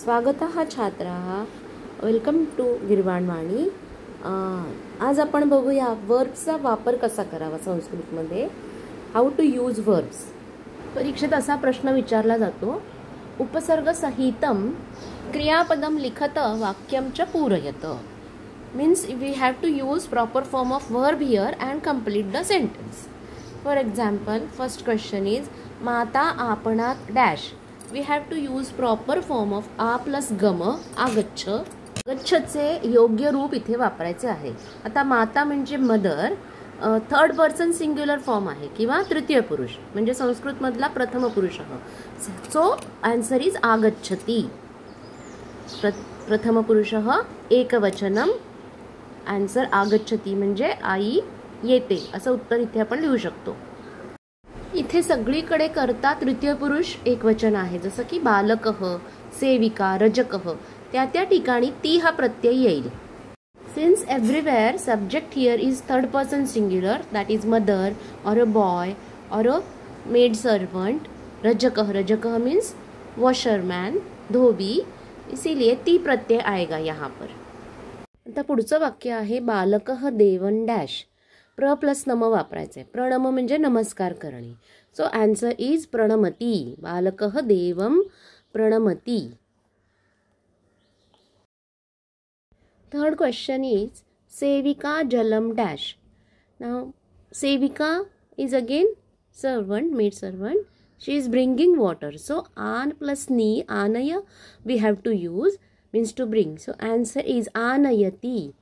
स्वागतः छात्राः, welcome to गिरवाणवाणी। आज आपण बघूया वर्ब्सचा वापर कसा करावा संस्कृतमध्ये। How to use verbs. परीक्षेत असा प्रश्न विचारला जातो, उपसर्ग सहितं क्रियापदं लिखत वाक्यं च पूरयत। Means we have to use proper form of verb here and complete the sentence. For example, first question is माता आपणात dash. We have to use proper form of आ प्लस गम आगच्छ। गच्छचे योग्य रूप इथे वापरायचे आहे। आता माता म्हणजे mother, third person singular form आहे किंवा तृतीय पुरुष म्हणजे संस्कृत मधला प्रथम पुरुष। सो आन्सर इज आगच्छति। प्रथम पुरुष एकवचनम, आन्सर आगच्छति म्हणजे आई येते असं उत्तर इथे आपण लिहू शकतो। इथे सगळीकडे करता तृतीय पुरुष एकवचन आहे, जसं की बालकः, सेविका, रजकः, त्या ठिकाणी ती हा प्रत्यय येईल। Since everywhere subject here is third person singular, that is mother और अ बॉय और अ मेड सर्वेंट। रजकः मीन्स वॉशरमैन, धोबी, इसीलिए ती प्रत्यय आएगा यहाँ पर। आता पुढचं वाक्य आहे बालकः देवं डॅश। प्र प्लस नम वापरायचे। प्रणम म्हणजे नमस्कार करणे। सो आन्सर इज प्रणमती। बालकः देवं प्रणमती। थर्ड क्वेश्चन इज सेविका जलम डॅश। नाउ सेविका is again servant, maid servant. She is bringing water. So आन प्लस नी, आनय we have to use, means to bring. So answer is आनयती,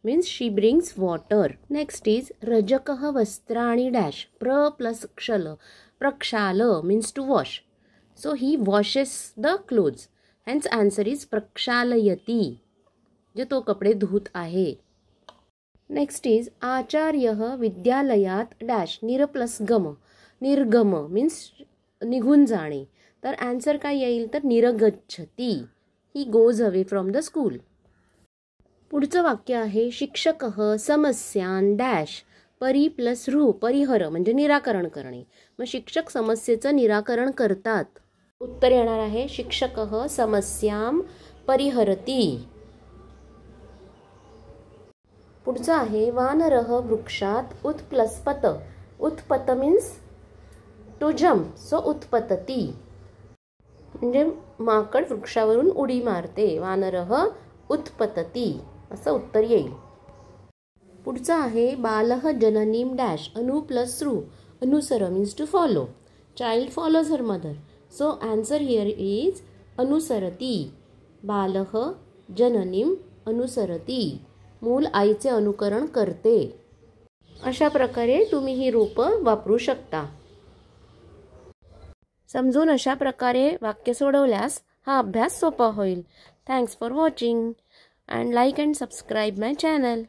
means she brings water. Next is रजकः वस्त्राणि dash। प्र plus क्षल, प्रक्षाल means to wash. So he washes the clothes. Hence answer is प्रक्षालयति, जो तो कपडे धुत आहे। Next is आचार्यः विद्यालयात dash। निर plus गम, निर्गम means निघून जाणे। तर आन्सर काय येईल, तर निरगच्छति, he goes away from the school। पुढचं वाक्य आहे शिक्षकः समस्यां डॅश। परी प्लस रू, परिहर म्हणजे निराकरण करणे। मग शिक्षक समस्येचं निराकरण करतात। उत्तर येणार आहे शिक्षकः समस्यां परिहरति। पुढचं आहे वानरः वृक्षात उत प्लस पत। उत्पत मीन्स टू जम्प, सो उत्पतति म्हणजे माकड वृक्षावरून उडी मारते। वानरः उत्पतति असं उत्तर येईल। पुढचं आहे बालः जननीं डॅश। अनु प्लस रू, अनुसर means to follow. Child follows her mother, so answer here is अनुसरती। बालः जननीं अनुसरती, मूल आईचे अनुकरण करते। अशा प्रकारे तुम्ही ही रूपं वापरू शकता। समजून अशा प्रकारे वाक्य सोडवल्यास हा अभ्यास सोपा होईल। Thanks for watching and like and subscribe my channel.